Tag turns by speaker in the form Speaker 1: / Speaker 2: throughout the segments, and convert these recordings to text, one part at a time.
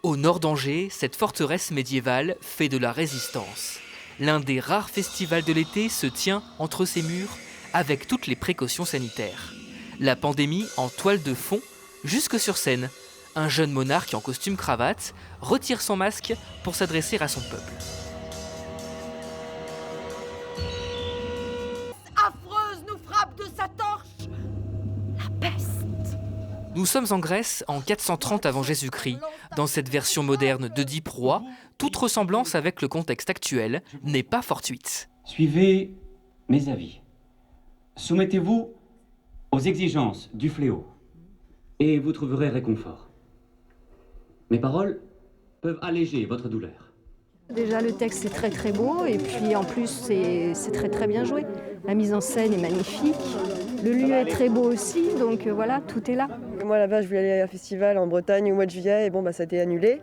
Speaker 1: Au nord d'Angers, cette forteresse médiévale fait de la résistance. L'un des rares festivals de l'été se tient entre ses murs avec toutes les précautions sanitaires. La pandémie en toile de fond jusque sur scène. Un jeune monarque en costume cravate retire son masque pour s'adresser à son peuple.
Speaker 2: Affreuse nous frappe de sa torche la peste.
Speaker 1: Nous sommes en Grèce en 430 avant Jésus-Christ. Dans cette version moderne d'Œdipe roi, toute ressemblance avec le contexte actuel n'est pas fortuite.
Speaker 3: Suivez mes avis. Soumettez-vous aux exigences du fléau et vous trouverez réconfort. Mes paroles peuvent alléger votre douleur.
Speaker 4: Déjà le texte est très beau et puis en plus c'est très bien joué. La mise en scène est magnifique, le lieu est très beau aussi, donc voilà, tout est là.
Speaker 5: Moi là-bas je voulais aller à un festival en Bretagne au mois de juillet et bon ça a été annulé.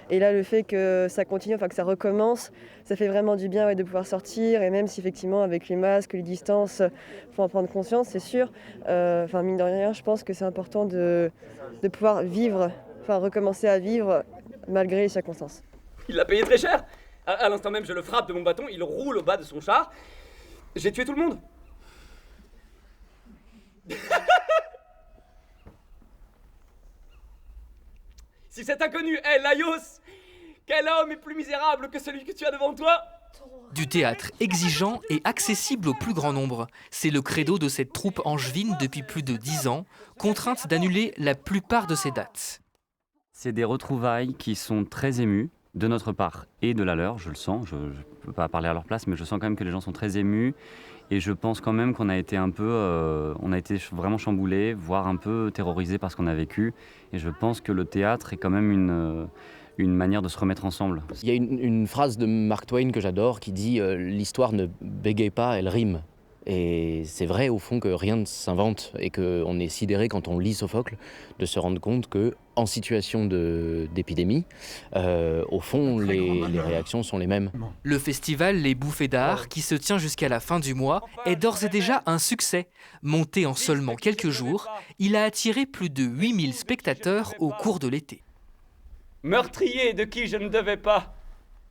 Speaker 5: Et là le fait que ça continue, que ça recommence, ça fait vraiment du bien de pouvoir sortir et même si effectivement avec les masques, les distances, faut en prendre conscience, c'est sûr. Mine de rien, je pense que c'est important de pouvoir vivre, recommencer à vivre malgré les circonstances.
Speaker 6: Il l'a payé très cher. À l'instant même, je le frappe de mon bâton, il roule au bas de son char. J'ai tué tout le monde. Si cet inconnu est Laios, quel homme est plus misérable que celui que tu as devant toi?
Speaker 1: Du théâtre exigeant et accessible au plus grand nombre. C'est le credo de cette troupe angevine depuis plus de 10 ans, contrainte d'annuler la plupart de ses dates.
Speaker 3: C'est des retrouvailles qui sont très émues de notre part et de la leur, je le sens. Je ne peux pas parler à leur place, mais je sens quand même que les gens sont très émus. Et je pense quand même qu'on a été vraiment chamboulés, voire un peu terrorisés par ce qu'on a vécu. Et je pense que le théâtre est quand même une manière de se remettre ensemble.
Speaker 7: Il y a une phrase de Mark Twain que j'adore qui dit « L'histoire ne bégaye pas, elle rime ». Et c'est vrai au fond que rien ne s'invente et qu'on est sidéré quand on lit Sophocle de se rendre compte qu'en situation d'épidémie, au fond les réactions sont les mêmes.
Speaker 1: Le festival Les Bouffées d'Art, qui se tient jusqu'à la fin du mois, est d'ores et déjà un succès. Monté en seulement quelques jours, il a attiré plus de 8000 spectateurs au cours de l'été.
Speaker 6: Meurtrier de qui je ne devais pas.